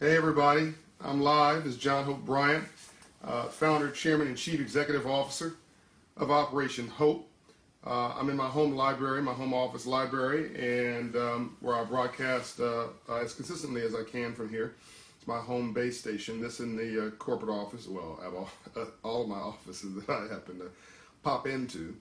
Hey everybody, I'm live. This is John Hope Bryant, founder, chairman, and chief executive officer of Operation Hope. I'm in my home library, my home office library, and where I broadcast as consistently as I can from here. It's my home base station. This in the corporate office. Well, I have all of my offices that I happen to pop into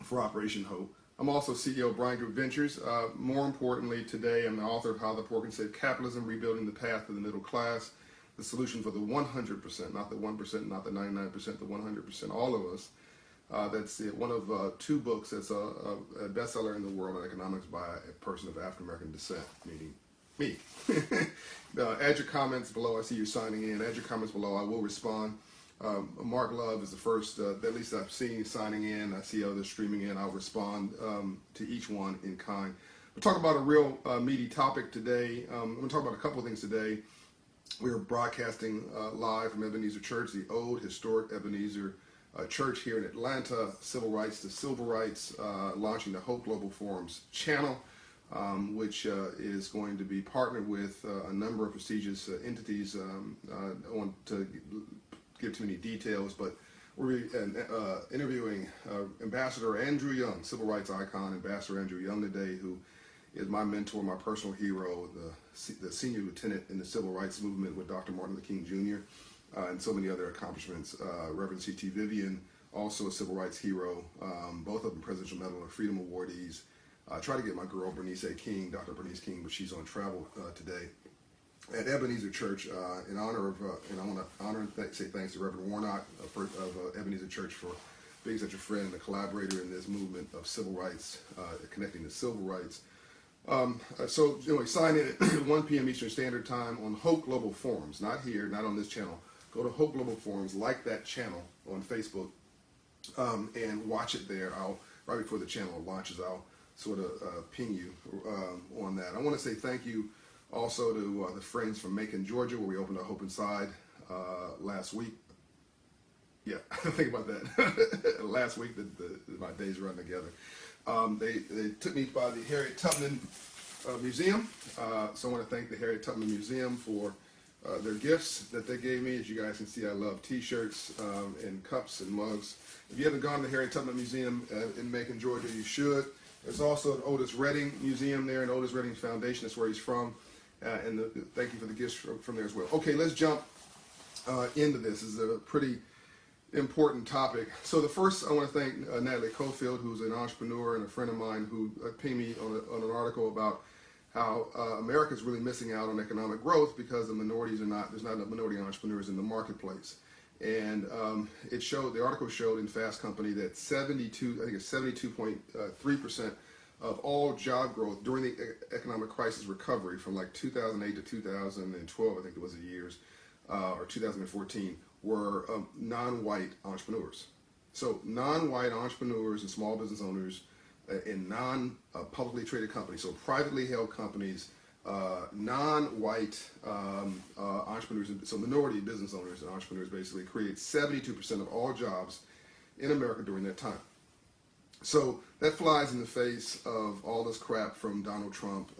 for Operation Hope. I'm also CEO of Bryant Group Ventures. More importantly, today I'm the author of How the Poor Can Save Capitalism, Rebuilding the Path to the Middle Class, the solution for the 100%, not the 1%, not the 99%, the 100%, all of us. That's one of two books that's a bestseller in the world on economics by a person of African American descent, meaning me. Add your comments below. I see you signing in. Add your comments below. I will respond. Mark Love is the first, at least I've seen signing in. I see others streaming in. I'll respond to each one in kind. We'll talk about a real meaty topic today. I'm going to talk about a couple of things today. We're broadcasting live from Ebenezer Church, the old historic Ebenezer Church here in Atlanta, Civil Rights to Civil Rights, launching the Hope Global Forums channel, which is going to be partnered with a number of prestigious entities. I don't want to give too many details, but we're interviewing Ambassador Andrew Young, civil rights icon, Ambassador Andrew Young today, who is my mentor, my personal hero, the senior lieutenant in the civil rights movement with Dr. Martin Luther King Jr. And so many other accomplishments. Reverend C.T. Vivian, also a civil rights hero, both of them Presidential Medal of Freedom awardees. I try to get my girl Bernice A. King, Dr. Bernice King, but she's on travel today. At Ebenezer Church, in honor of, and I want to honor and say thanks to Reverend Warnock of Ebenezer Church for being such a friend and a collaborator in this movement of civil rights, connecting to civil rights. So anyway, sign in at 1 p.m. Eastern Standard Time on Hope Global Forums, not here, not on this channel. Go to Hope Global Forums, like that channel on Facebook, and watch it there. Right before the channel launches, I'll sort of ping you on that. I want to say thank you also to the friends from Macon, Georgia, where we opened a Hope Inside last week. Yeah, think about that. Last week, my days run together. They took me by the Harriet Tubman Museum. So I want to thank the Harriet Tubman Museum for their gifts that they gave me. As you guys can see, I love t-shirts and cups and mugs. If you haven't gone to the Harriet Tubman Museum in Macon, Georgia, you should. There's also an Otis Redding Museum there, and Otis Redding Foundation. That's where he's from. And thank you for the gifts from there as well. Okay, let's jump into this. This is a pretty important topic. So the first, I want to thank Natalie Cofield, who's an entrepreneur and a friend of mine, who pinged me on an article about how America's really missing out on economic growth because the minorities are not, there's not enough minority entrepreneurs in the marketplace. And the article showed in Fast Company that 72.3% of all job growth during the economic crisis recovery from like 2008 to 2012, I think it was the years, or 2014, were non-white entrepreneurs. So non-white entrepreneurs and small business owners in non-publicly traded companies, so privately held companies, non-white entrepreneurs, so minority business owners and entrepreneurs basically create 72% of all jobs in America during that time. So that flies in the face of all this crap from Donald Trump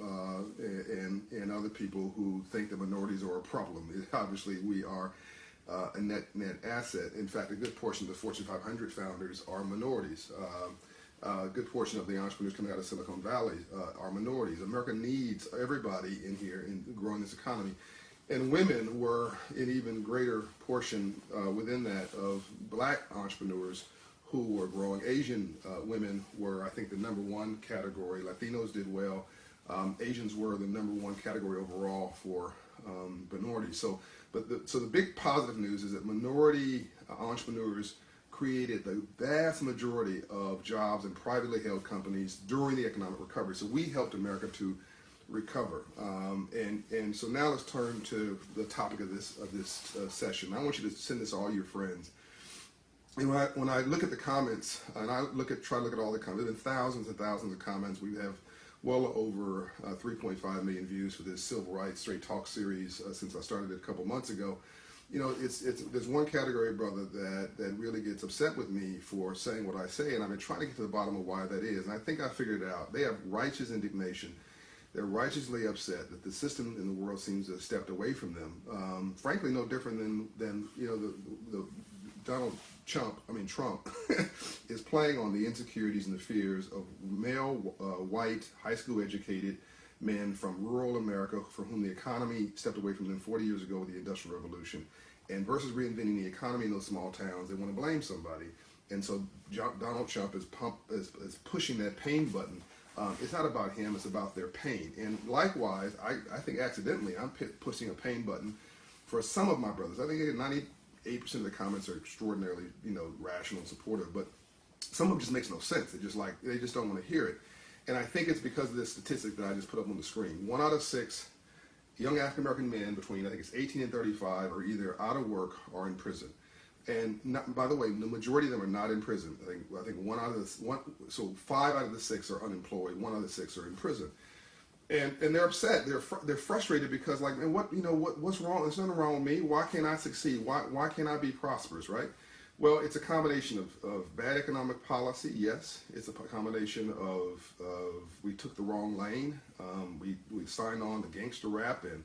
and other people who think that minorities are a problem. Obviously, we are a net asset. In fact, a good portion of the Fortune 500 founders are minorities. A good portion of the entrepreneurs coming out of Silicon Valley are minorities. America needs everybody in here in growing this economy. And women were an even greater portion within that of black entrepreneurs who were growing. Asian women were, I think, the #1 category. Latinos did well. Asians were the #1 category overall for minorities. So the big positive news is that minority entrepreneurs created the vast majority of jobs in privately held companies during the economic recovery. So we helped America to recover. And so now let's turn to the topic of this session. I want you to send this to all your friends. And when I look at the comments, and I try to look at all the comments, there have been thousands and thousands of comments. We have well over 3.5 million views for this Civil Rights Straight Talk series since I started it a couple months ago. You know, there's one category, brother, that really gets upset with me for saying what I say, and I've been trying to get to the bottom of why that is, and I think I figured it out. They have righteous indignation They're righteously upset that the system in the world seems to have stepped away from them. Frankly, no different than the Donald Trump is playing on the insecurities and the fears of male, white, high school educated men from rural America for whom the economy stepped away from them 40 years ago with the Industrial Revolution. And versus reinventing the economy in those small towns, they want to blame somebody. And so Donald Trump is pushing that pain button. It's not about him, it's about their pain. And likewise, I think accidentally, I'm pushing a pain button for some of my brothers. I think 98% of the comments are extraordinarily, rational and supportive, but some of them just makes no sense. They just don't want to hear it. And I think it's because of this statistic that I just put up on the screen. 1 out of 6 young African American men between, I think it's 18 and 35, are either out of work or in prison. And by the way, the majority of them are not in prison. I think 5 out of the 6 are unemployed. 1 out of the 6 are in prison. And they're upset. They're frustrated because, like, man, what's wrong? There's nothing wrong with me. Why can't I succeed? Why can't I be prosperous? Right? Well, it's a combination of bad economic policy. Yes, it's a combination of we took the wrong lane. We signed on to gangster rap and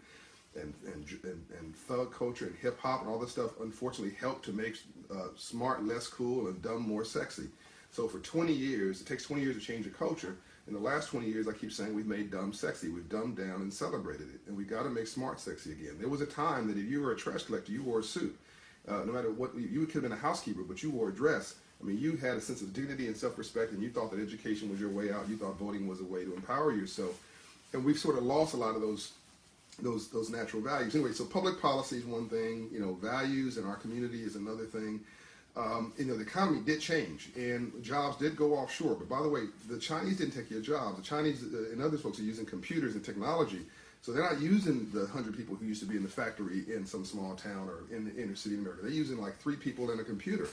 thug culture and hip hop and all this stuff. Unfortunately, helped to make smart less cool and dumb more sexy. So for 20 years, it takes 20 years to change a culture. In the last 20 years, I keep saying we've made dumb sexy. We've dumbed down and celebrated it. And we've got to make smart sexy again. There was a time that if you were a trash collector, you wore a suit. No matter what, you could have been a housekeeper, but you wore a dress. I mean, you had a sense of dignity and self-respect, and you thought that education was your way out. You thought voting was a way to empower yourself. And we've sort of lost a lot of those natural values. Anyway, so public policy is one thing. Values in our community is another thing. The economy did change, and jobs did go offshore. But by the way, the Chinese didn't take your jobs. The Chinese and other folks are using computers and technology. So they're not using the 100 people who used to be in the factory in some small town or in the inner city of America. They're using like 3 people and a computer.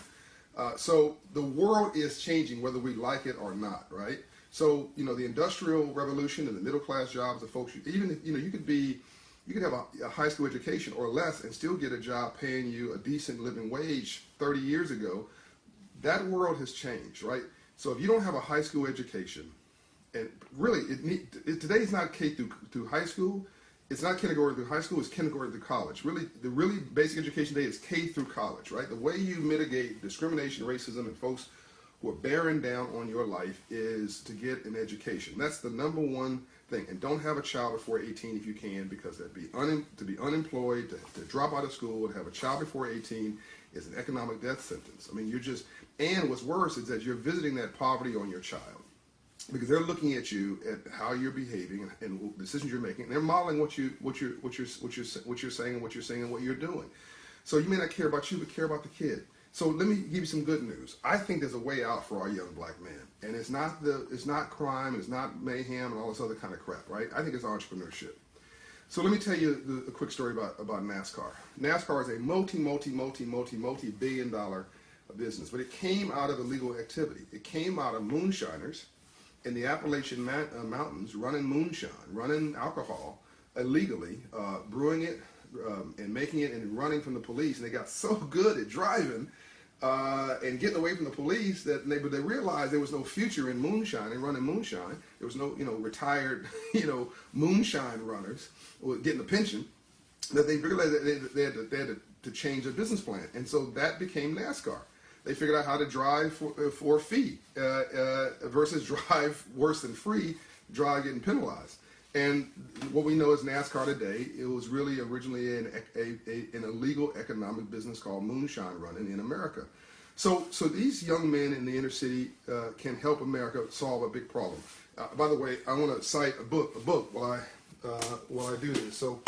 So the world is changing whether we like it or not, right? So, the Industrial Revolution and the middle class jobs, the folks, you could have a high school education or less and still get a job paying you a decent living wage 30 years ago. That world has changed, right? So if you don't have a high school education, and really, today is not K through high school. It's not kindergarten through high school. It's kindergarten through college. Really, the really basic education today is K through college, right? The way you mitigate discrimination, racism, and folks who are bearing down on your life is to get an education. That's the number one thing. And don't have a child before 18 if you can, because to be unemployed, to drop out of school, to have a child before 18 is an economic death sentence. I mean, and what's worse is that you're visiting that poverty on your child. Because they're looking at you, at how you're behaving and decisions you're making, and they're modeling what you're saying and what you're doing. So you may not care about you, but care about the kid. So let me give you some good news. I think there's a way out for our young black men, and it's not crime, it's not mayhem, and all this other kind of crap, right? I think it's entrepreneurship. So let me tell you a quick story about NASCAR. NASCAR is a multi-billion-dollar business, but it came out of illegal activity. It came out of moonshiners in the Appalachian Mountains running moonshine, running alcohol illegally, brewing it and making it and running from the police. And they got so good at driving and getting away from the police that they realized there was no future in moonshine and running moonshine. There was no retired moonshine runners getting a pension. That they realized that they had to change their business plan, and so that became NASCAR. They figured out how to drive for a fee versus drive worse than free, drive getting penalized. And what we know is NASCAR today, it was really originally an illegal economic business called moonshine running in America. So these young men in the inner city can help America solve a big problem. By the way, I want to cite a book while I do this. So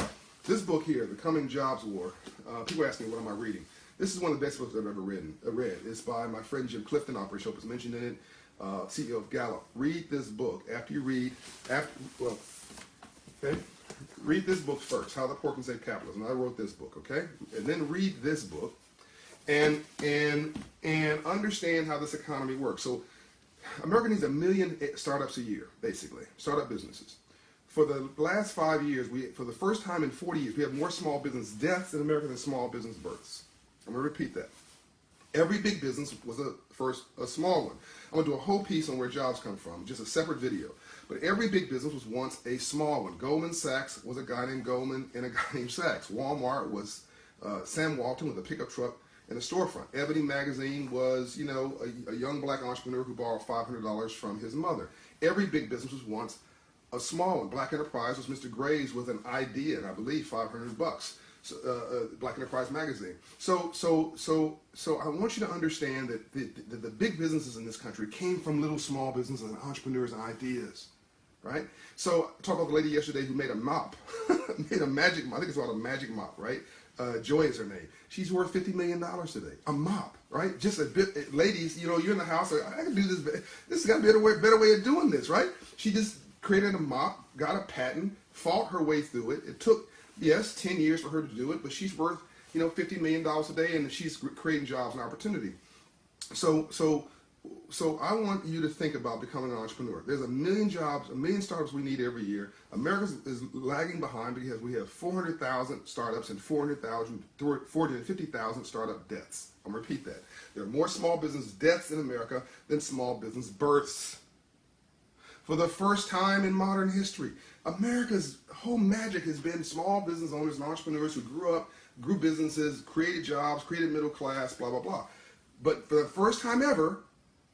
this book here, The Coming Jobs War, people ask me, what am I reading? This is one of the best books I've ever read. It's by my friend Jim Clifton, Operation Hope is mentioned in it, CEO of Gallup. Read this book. Read this book first, How the Poor Can Save Capitalism. I wrote this book, okay? And then read this book and understand how this economy works. So America needs 1 million startups a year, basically, startup businesses. For the last 5 years, for the first time in 40 years, we have more small business deaths in America than small business births. I'm going to repeat that. Every big business was first a small one. I'm going to do a whole piece on where jobs come from, just a separate video. But every big business was once a small one. Goldman Sachs was a guy named Goldman and a guy named Sachs. Walmart was Sam Walton with a pickup truck and a storefront. Ebony Magazine was, a young black entrepreneur who borrowed $500 from his mother. Every big business was once a small one. Black Enterprise was Mr. Graves with an idea, and I believe $500. Black Enterprise Magazine. So I want you to understand that the big businesses in this country came from little small businesses and entrepreneurs and ideas, right? So I talked about the lady yesterday who made a mop, made a magic mop. I think it's called a magic mop, right? Joy is her name. She's worth $50 million today. A mop, right? Just a bit, ladies, you're in the house, I can do this. This has got to be a better way of doing this, right? She just created a mop, got a patent, fought her way through it. It took, yes, 10 years for her to do it, but she's worth, $50 million a day, and she's creating jobs and opportunity. So I want you to think about becoming an entrepreneur. There's a million jobs, a million startups we need every year. America is lagging behind because we have 400,000 startups and 450,000 startup deaths. I'm going to repeat that. There are more small business deaths in America than small business births. For the first time in modern history, America's whole magic has been small business owners and entrepreneurs who grew businesses, created jobs, created middle class, blah, blah, blah. But for the first time ever,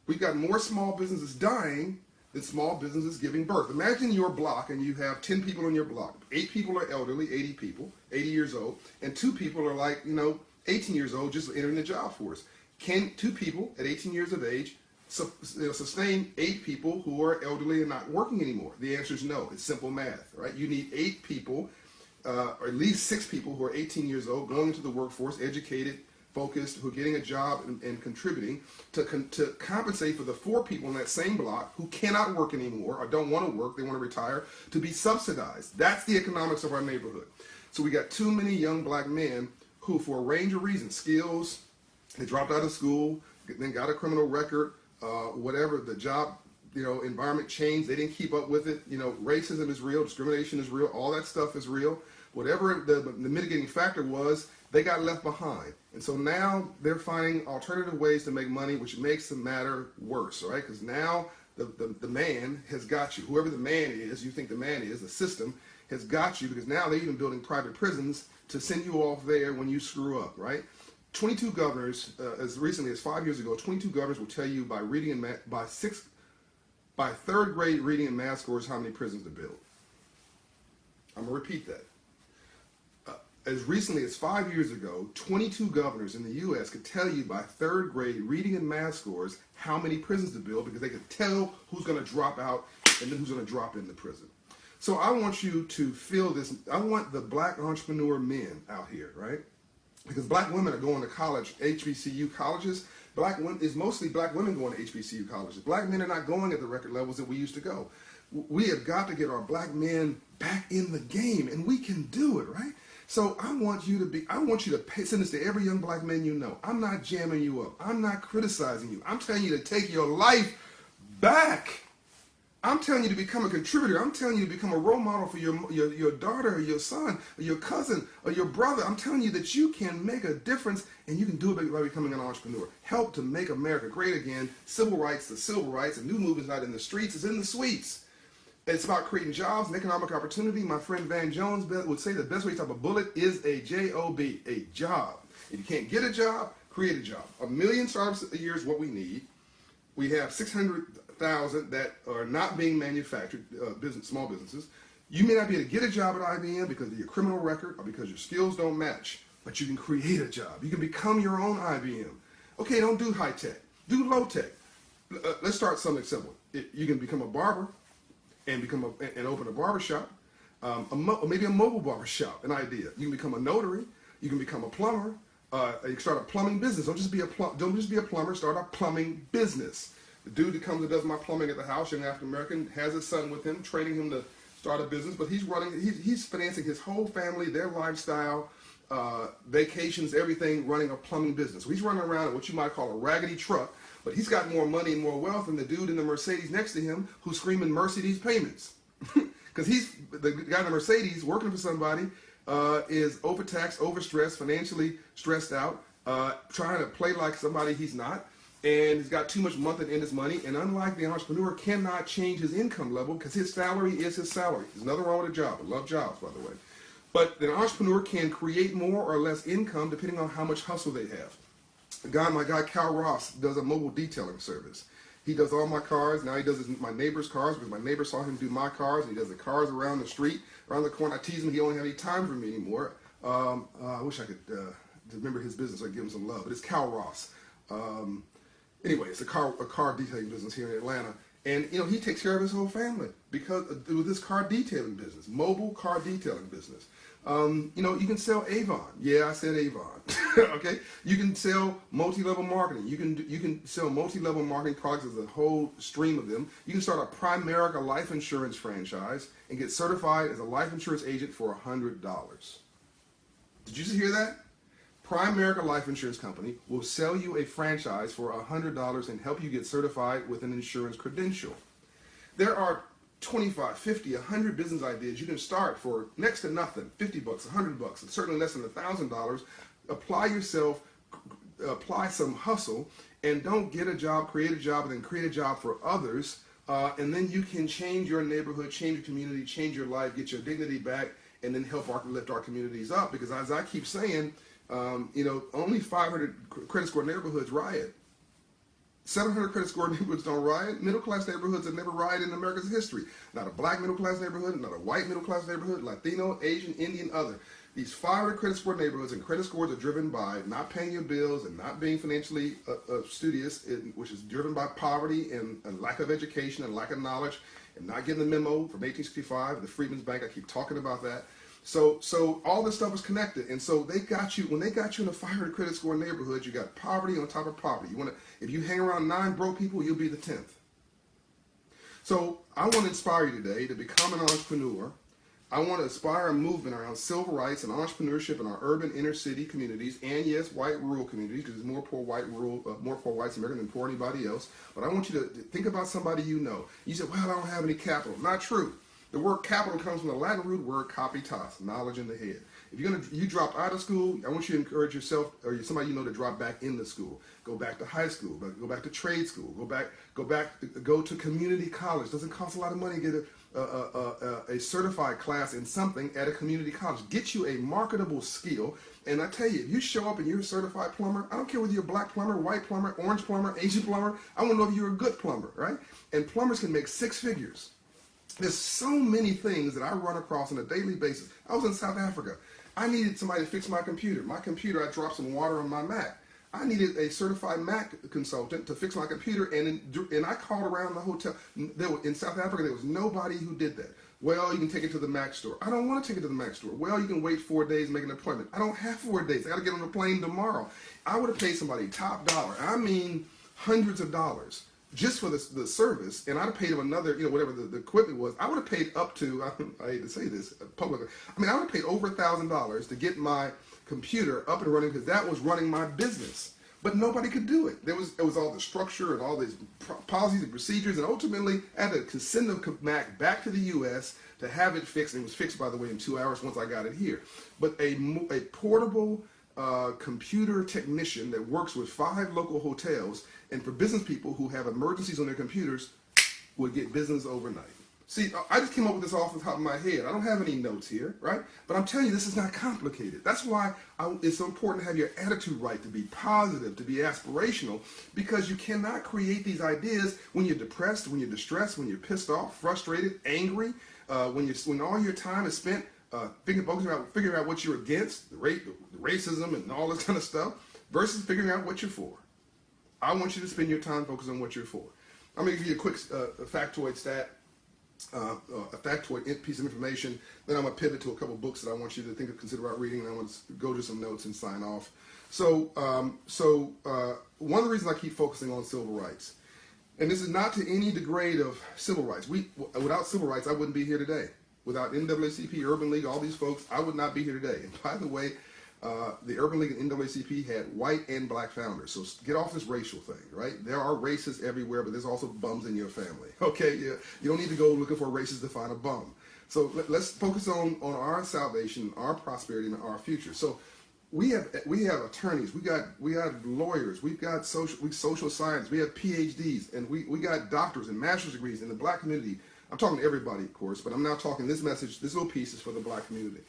we've got more small businesses dying than small businesses giving birth. Imagine your block and you have 10 people in your block. 8 people are elderly, 80 people, 80 years old, and 2 people are 18 years old, just entering the job force. Can 2 people at 18 years of age sustain 8 people who are elderly and not working anymore? The answer is no. It's simple math, right? You need 8 people, or at least 6 people who are 18 years old, going into the workforce, educated, focused, who are getting a job and contributing to compensate for the 4 people in that same block who cannot work anymore or don't want to work, they want to retire, to be subsidized. That's the economics of our neighborhood. So we got too many young black men who, for a range of reasons, skills, they dropped out of school, then got a criminal record, whatever, the job, environment changed, they didn't keep up with it. Racism is real, discrimination is real, all that stuff is real. Whatever the mitigating factor was, they got left behind. And so now they're finding alternative ways to make money, which makes the matter worse, right? Because now the man has got you. Whoever the man is, you think the man is, the system has got you, because now they're even building private prisons to send you off there when you screw up, right? 22 governors, as recently as 5 years ago, 22 governors will tell you by reading and by 3rd grade reading and math scores how many prisons to build. I'm going to repeat that. As recently as 5 years ago, 22 governors in the U.S. could tell you by 3rd grade reading and math scores how many prisons to build, because they could tell who's going to drop out and then who's going to drop into prison. So I want you to feel this. I want the black entrepreneur men out here, right? Because black women are going to college, HBCU colleges. It's mostly black women going to HBCU colleges. Black men are not going at the record levels that we used to go. We have got to get our black men back in the game, and we can do it, right? So I want you to send this to every young black man you know. I'm not jamming you up. I'm not criticizing you. I'm telling you to take your life back. I'm telling you to become a contributor. I'm telling you to become a role model for your daughter or your son or your cousin or your brother. I'm telling you that you can make a difference, and you can do it by becoming an entrepreneur. Help to make America great again. Civil rights to civil rights. A new movement's not in the streets, it's in the suites. It's about creating jobs and economic opportunity. My friend Van Jones would say the best way to stop a bullet is a J-O-B, a job. If you can't get a job, create a job. 1 million startups a year is what we need. We have 600,000 that are not being manufactured, small businesses. You may not be able to get a job at IBM because of your criminal record or because your skills don't match, but you can create a job. You can become your own IBM. Okay, don't do high tech. Do low tech. Let's start something simple. You can become a barber and open a barbershop, maybe a mobile barbershop, an idea. You can become a notary. You can become a plumber. You can start a plumbing business. Don't just be a plumber. Start a plumbing business. The dude that comes and does my plumbing at the house, young African American, has his son with him, training him to start a business. But he's financing his whole family, their lifestyle, vacations, everything, running a plumbing business. So he's running around in what you might call a raggedy truck. But he's got more money and more wealth than the dude in the Mercedes next to him who's screaming Mercedes payments. Because he's the guy in the Mercedes working for somebody, is overtaxed, overstressed, financially stressed out, trying to play like somebody he's not. and he's got too much month and end his money. And unlike the entrepreneur, cannot change his income level because his salary is his salary. There's nothing wrong with a job. I love jobs, by the way. But the entrepreneur can create more or less income depending on how much hustle they have. My guy Cal Ross does a mobile detailing service. He does all my cars. Now he does my neighbor's cars because my neighbor saw him do my cars. And he does the cars around the street, around the corner. I tease him he don't have any time for me anymore. I wish I could remember his business so I could give him some love. But it's Cal Ross. Anyway, it's a car detailing business here in Atlanta. And, he takes care of his whole family because with this car detailing business, mobile car detailing business. You can sell Avon. Yeah, I said Avon. Okay. You can sell multi-level marketing. You can sell multi-level marketing products. There's a whole stream of them. You can start a Primerica life insurance franchise and get certified as a life insurance agent for $100. Did you just hear that? Primerica Life Insurance Company will sell you a franchise for $100 and help you get certified with an insurance credential. There are 25, 50, 100 business ideas you can start for next to nothing, 50 bucks, 100 bucks, and certainly less than $1,000. Apply yourself, apply some hustle, and don't get a job, create a job, and then create a job for others. And then you can change your neighborhood, change your community, change your life, get your dignity back, and then help lift our communities up. Because as I keep saying, only 500 credit score neighborhoods riot. 700 credit score neighborhoods don't riot. Middle-class neighborhoods have never rioted in America's history. Not a black middle-class neighborhood, not a white middle-class neighborhood, Latino, Asian, Indian, other. These 500 credit score neighborhoods, and credit scores are driven by not paying your bills and not being financially studious, which is driven by poverty and lack of education and lack of knowledge and not getting the memo from 1865, the Freedmen's Bank. I keep talking about that. So all this stuff is connected, and so when they got you in a 500 credit score neighborhood, you got poverty on top of poverty. If you hang around 9 broke people, you'll be the 10th. So I want to inspire you today to become an entrepreneur. I want to inspire a movement around civil rights and entrepreneurship in our urban inner city communities, and yes, white rural communities, because there's more poor whites in America than poor anybody else. But I want you to think about somebody you know. You say, well, I don't have any capital. Not true. The word capital comes from the Latin root word capitas, knowledge in the head. If you dropped out of school, I want you to encourage yourself or somebody you know to drop back into school. Go back to high school. Go back to trade school. Go to community college. Doesn't cost a lot of money to get a certified class in something at a community college. Get you a marketable skill. And I tell you, if you show up and you're a certified plumber, I don't care whether you're a black plumber, white plumber, orange plumber, Asian plumber. I want to know if you're a good plumber, right? And plumbers can make 6 figures. There's so many things that I run across on a daily basis. I was in South Africa. I needed somebody to fix my computer. My computer, I dropped some water on my Mac. I needed a certified Mac consultant to fix my computer, and I called around the hotel. In South Africa, there was nobody who did that. Well, you can take it to the Mac store. I don't want to take it to the Mac store. Well, you can wait 4 days and make an appointment. I don't have 4 days. I got to get on a plane tomorrow. I would have paid somebody top dollar. I mean, hundreds of dollars. Just for the service, and I'd have paid him another, whatever the equipment was. I would have paid up to, I hate to say this publicly, I would have paid over $1,000 to get my computer up and running because that was running my business. But nobody could do it. It was all the structure and all these policies and procedures, and ultimately I had to send the Mac back to the U.S. to have it fixed. And it was fixed, by the way, in 2 hours once I got it here. But a portable computer technician that works with 5 local hotels, and for business people who have emergencies on their computers, would get business overnight. See, I just came up with this off the top of my head. I don't have any notes here, right? But I'm telling you, this is not complicated. That's why it's so important to have your attitude right, to be positive, to be aspirational, because you cannot create these ideas when you're depressed, when you're distressed, when you're pissed off, frustrated, angry, when all your time is spent figuring out what you're against, the racism and all this kind of stuff, versus figuring out what you're for. I want you to spend your time focused on what you're for. I'm going to give you a quick factoid stat, a factoid piece of information. Then I'm going to pivot to a couple books that I want you to consider about reading, and I want to go to some notes and sign off. So one of the reasons I keep focusing on civil rights, and this is not to any degrade of civil rights. Without civil rights, I wouldn't be here today. Without NAACP, Urban League, all these folks, I would not be here today. And by the way, the Urban League and NAACP had white and black founders. So get off this racial thing, right? There are racists everywhere, but there's also bums in your family. Okay, yeah. You don't need to go looking for racists to find a bum. So let's focus on our salvation, our prosperity, and our future. So we have attorneys, we have lawyers, we've got social science, we have PhDs, and we got doctors and master's degrees in the black community. I'm talking to everybody, of course, but I'm now talking this message. This little piece is for the black community,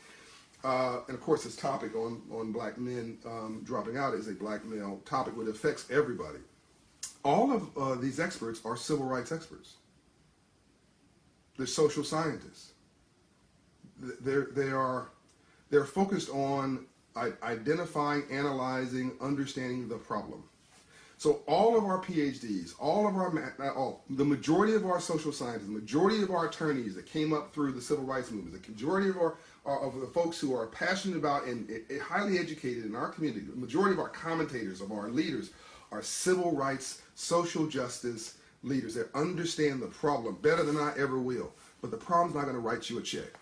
and of course, this topic on black men dropping out is a black male topic that affects everybody. All of these experts are civil rights experts. They're social scientists. They're focused on identifying, analyzing, understanding the problem. So all of our PhDs, the majority of our social scientists, the majority of our attorneys that came up through the civil rights movement, the majority of the folks who are passionate about and highly educated in our community, the majority of our commentators, of our leaders, are civil rights, social justice leaders that understand the problem better than I ever will. But the problem's not going to write you a check.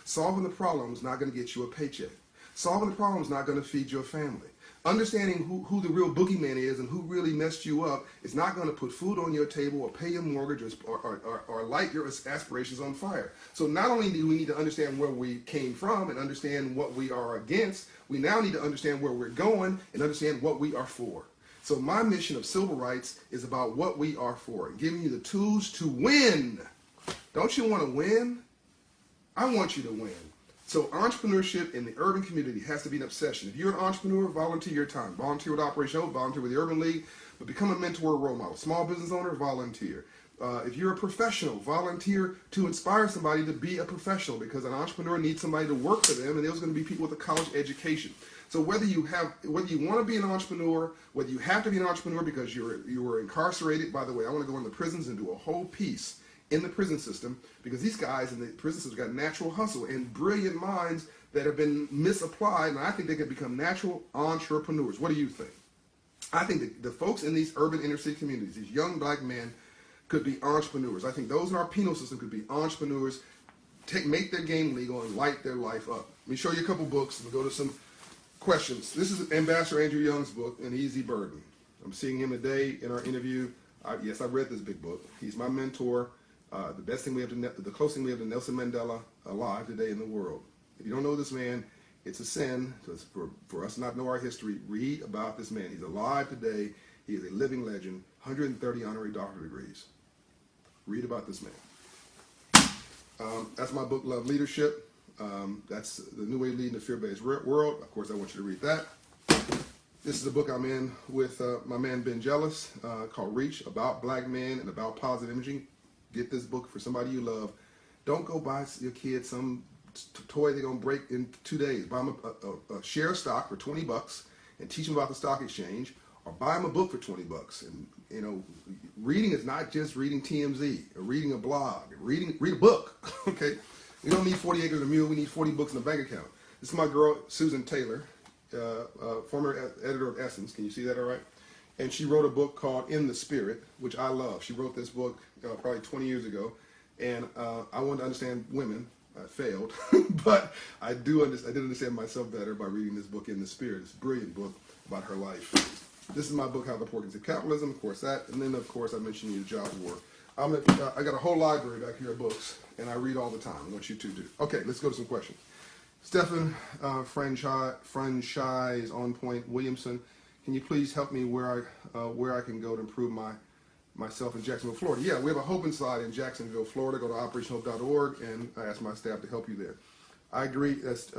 Solving the problem is not going to get you a paycheck. Solving the problem is not going to feed your family. Understanding who the real boogeyman is and who really messed you up is not going to put food on your table or pay your mortgage or light your aspirations on fire. So not only do we need to understand where we came from and understand what we are against, we now need to understand where we're going and understand what we are for. So my mission of civil rights is about what we are for, giving you the tools to win. Don't you want to win? I want you to win. So entrepreneurship in the urban community has to be an obsession. If you're an entrepreneur, volunteer your time. Volunteer with Operation Hope, volunteer with the Urban League, but become a mentor, role model. Small business owner, volunteer. If you're a professional, volunteer to inspire somebody to be a professional, because an entrepreneur needs somebody to work for them, and there's going to be people with a college education. So whether you want to be an entrepreneur, whether you have to be an entrepreneur because you were incarcerated. By the way, I want to go into prisons and do a whole piece in the prison system, because these guys in the prison system got natural hustle and brilliant minds that have been misapplied, and I think they could become natural entrepreneurs. What do you think? I think that the folks in these urban inner city communities, these young black men, could be entrepreneurs. I think those in our penal system could be entrepreneurs, make their game legal and light their life up. Let me show you a couple books and go to some questions. This is Ambassador Andrew Young's book, An Easy Burden. I'm seeing him today in our interview. Yes, I read this big book. He's my mentor. The closest thing we have to Nelson Mandela alive today in the world. If you don't know this man, it's a sin for us not to know our history. Read about this man. He's alive today. He is a living legend. 130 honorary doctorate degrees. Read about this man. That's my book, Love Leadership. That's The New Way of Leading the Fear-Based World. Of course, I want you to read that. This is a book I'm in with my man Ben Jealous called Reach, about black men and about positive imaging. Get this book for somebody you love. Don't go buy your kid some toy they're going to break in 2 days. Buy them a share of stock for $20 and teach them about the stock exchange, or buy them a book for $20. And, reading is not just reading TMZ or reading a blog. Read a book, okay? We don't need 40 acres of mule. We need 40 books in the bank account. This is my girl, Susan Taylor, former editor of Essence. Can you see that all right? And she wrote a book called In the Spirit, which I love. She wrote this book probably 20 years ago, and I wanted to understand women. I failed, but I did understand myself better by reading this book, In the Spirit. It's a brilliant book about her life. This is my book, How the Poor Can Save Capitalism, of course that, and then of course I mentioned you the Job War. I got a whole library back here of books, and I read all the time. I want you to do. Okay, let's go to some questions. Stephen, franchise on point Williamson. Can you please help me where I can go to improve myself in Jacksonville, Florida? Yeah, we have a Hope Inside in Jacksonville, Florida. Go to operationhope.org, and I ask my staff to help you there. I agree, as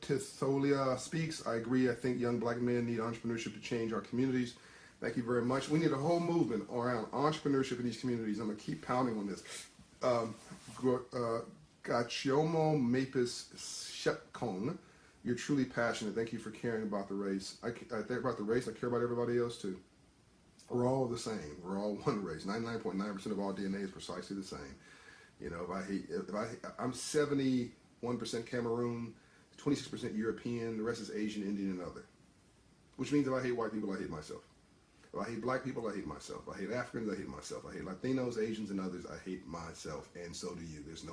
Titholia speaks, I agree. I think young black men need entrepreneurship to change our communities. Thank you very much. We need a whole movement around entrepreneurship in these communities. I'm going to keep pounding on this. Gachiomo Mapis Shepkong. You're truly passionate. Thank you for caring about the race. I think about the race. I care about everybody else too. We're all the same. We're all one race. 99.9% of all DNA is precisely the same. I'm 71% Cameroon, 26% European. The rest is Asian, Indian, and other. Which means if I hate white people, I hate myself. If I hate black people, I hate myself. If I hate Africans, I hate myself. If I hate Latinos, Asians, and others, I hate myself, and so do you. There's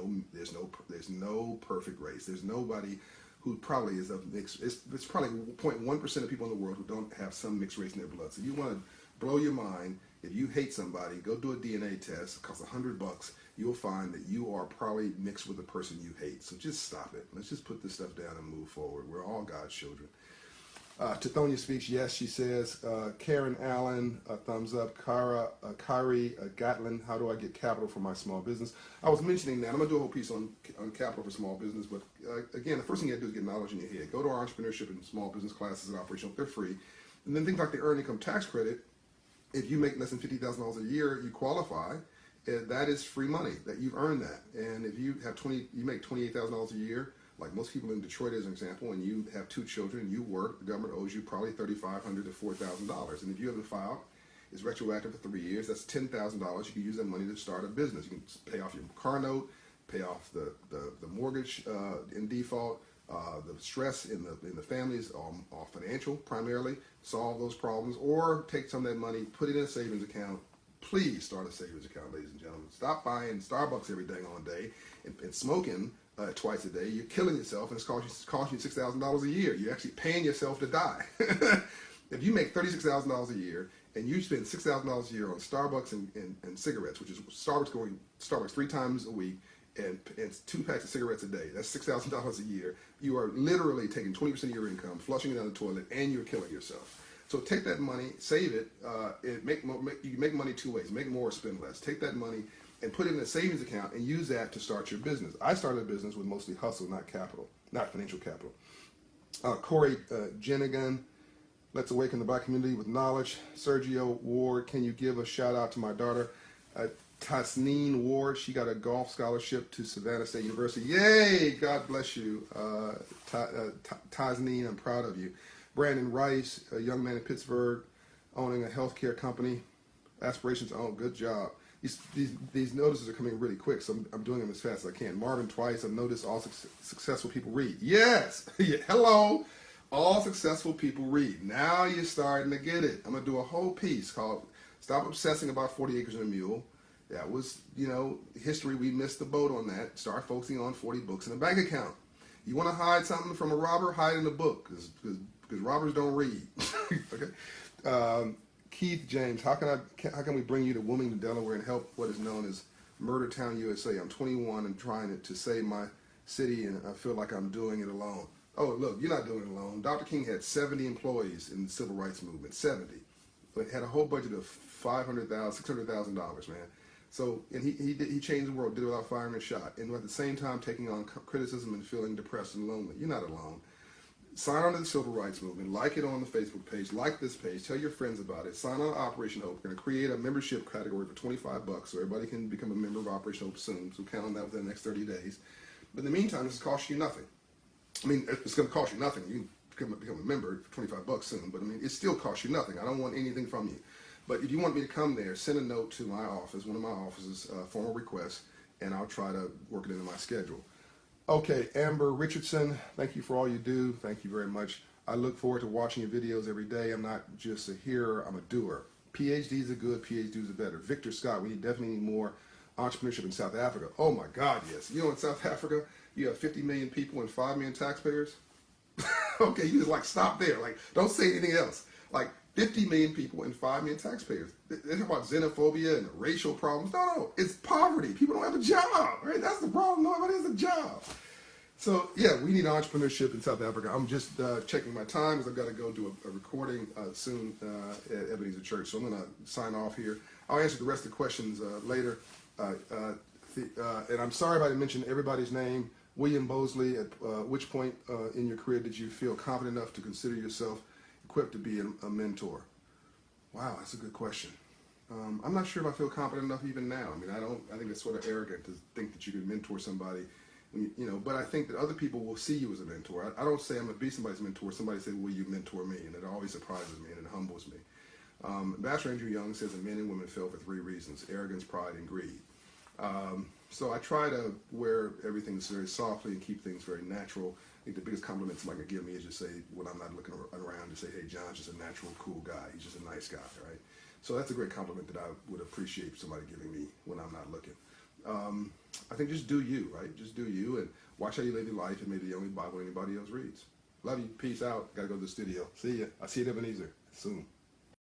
no perfect race. There's nobody who probably is of mixed. It's probably 0.1% of people in the world who don't have some mixed race in their blood. So if you want to blow your mind, if you hate somebody, go do a DNA test. It costs $100. You'll find that you are probably mixed with the person you hate. So just stop it. Let's just put this stuff down and move forward. We're all God's children. Tithonia speaks, yes, she says. Karen Allen, thumbs up. Kyrie Gatlin, how do I get capital for my small business? I was mentioning that. I'm going to do a whole piece on capital for small business, but again, the first thing you have to do is get knowledge in your head. Go to our entrepreneurship and small business classes at Operational. They're free. And then things like the earned income tax credit, if you make less than $50,000 a year, you qualify. That is free money that you've earned that. And if you have you make $28,000 a year, like most people in Detroit as an example, and you have 2 children, you work, the government owes you probably $3,500 to $4,000. And if you haven't filed, it's retroactive for 3 years, that's $10,000. You can use that money to start a business. You can pay off your car note, pay off the mortgage in default, the stress in the families, all financial primarily, solve those problems, or take some of that money, put it in a savings account. Please start a savings account, ladies and gentlemen. Stop buying Starbucks every dang on day and smoking twice a day. You're killing yourself, and it's costing you $6,000 a year. You're actually paying yourself to die. If you make $36,000 a year and you spend $6,000 a year on Starbucks and cigarettes, which is Starbucks 3 times a week and 2 packs of cigarettes a day, that's $6,000 a year. You are literally taking 20% of your income, flushing it down the toilet, and you're killing yourself. So take that money, save it. You can make money 2 ways: make more or spend less. Take that money and put it in a savings account and use that to start your business. I started a business with mostly hustle, not capital, not financial capital. Corey Jenigan, let's awaken the Black community with knowledge. Sergio Ward, can you give a shout out to my daughter, Tasneen Ward? She got a golf scholarship to Savannah State University. Yay! God bless you, Tasneen. I'm proud of you. Brandon Rice, a young man in Pittsburgh, owning a healthcare company. Aspirations to own. Good job. These notices are coming really quick, so I'm doing them as fast as I can. Marvin Twice, I've noticed all successful people read. Yes! Hello! All successful people read. Now you're starting to get it. I'm going to do a whole piece called Stop Obsessing About 40 Acres and a Mule. That was, history. We missed the boat on that. Start focusing on 40 books in a bank account. You want to hide something from a robber? Hide in a book, because robbers don't read. Okay. Keith James, how can we bring you to Wilmington, Delaware, and help what is known as Murder Town, USA? I'm 21 and trying to save my city, and I feel like I'm doing it alone. Oh, look, you're not doing it alone. Dr. King had 70 employees in the civil rights movement, 70, but had a whole budget of $500,000, $600,000, man. So, and he changed the world, did it without firing a shot, and at the same time taking on criticism and feeling depressed and lonely. You're not alone. Sign on to the Civil Rights Movement. Like it on the Facebook page. Like this page. Tell your friends about it. Sign on to Operation Hope. We're going to create a membership category for $25 so everybody can become a member of Operation Hope soon. So count on that within the next 30 days. But in the meantime, this is costing you nothing. I mean, it's going to cost you nothing. You can become a member for $25 soon. But I mean, it still costs you nothing. I don't want anything from you. But if you want me to come there, send a note to my office, one of my offices, formal request, and I'll try to work it into my schedule. Okay, Amber Richardson, thank you for all you do. Thank you very much. I look forward to watching your videos every day. I'm not just a hearer, I'm a doer. PhDs are good, PhDs are better. Victor Scott, we definitely need more entrepreneurship in South Africa. Oh my God, yes. You know, in South Africa, you have 50 million people and 5 million taxpayers. Okay, you just stop there. Don't say anything else. 50 million people and 5 million taxpayers. They're talking about xenophobia and racial problems. No, it's poverty. People don't have a job, right? That's the problem. Nobody has a job. So, yeah, we need entrepreneurship in South Africa. I'm just checking my time because I've got to go do a recording soon at Ebenezer Church. So I'm going to sign off here. I'll answer the rest of the questions later. And I'm sorry if I didn't mention everybody's name. William Bosley, at which point in your career did you feel confident enough to consider yourself equipped to be a mentor? Wow, that's a good question. I'm not sure if I feel confident enough even now. I mean, I think it's sort of arrogant to think that you can mentor somebody, but I think that other people will see you as a mentor. I don't say I'm going to be somebody's mentor. Somebody said, will you mentor me? And it always surprises me and it humbles me. Ambassador Andrew Young says that men and women fail for 3 reasons: arrogance, pride, and greed. So I try to wear everything very softly and keep things very natural. I think the biggest compliment somebody can give me is just say, when I'm not looking around, to say, hey, John's just a natural, cool guy. He's just a nice guy, right? So that's a great compliment that I would appreciate somebody giving me when I'm not looking. I think just do you, right? Just do you and watch how you live your life. It may be the only Bible anybody else reads. Love you. Peace out. Got to go to the studio. See ya. I'll see you at Ebenezer soon.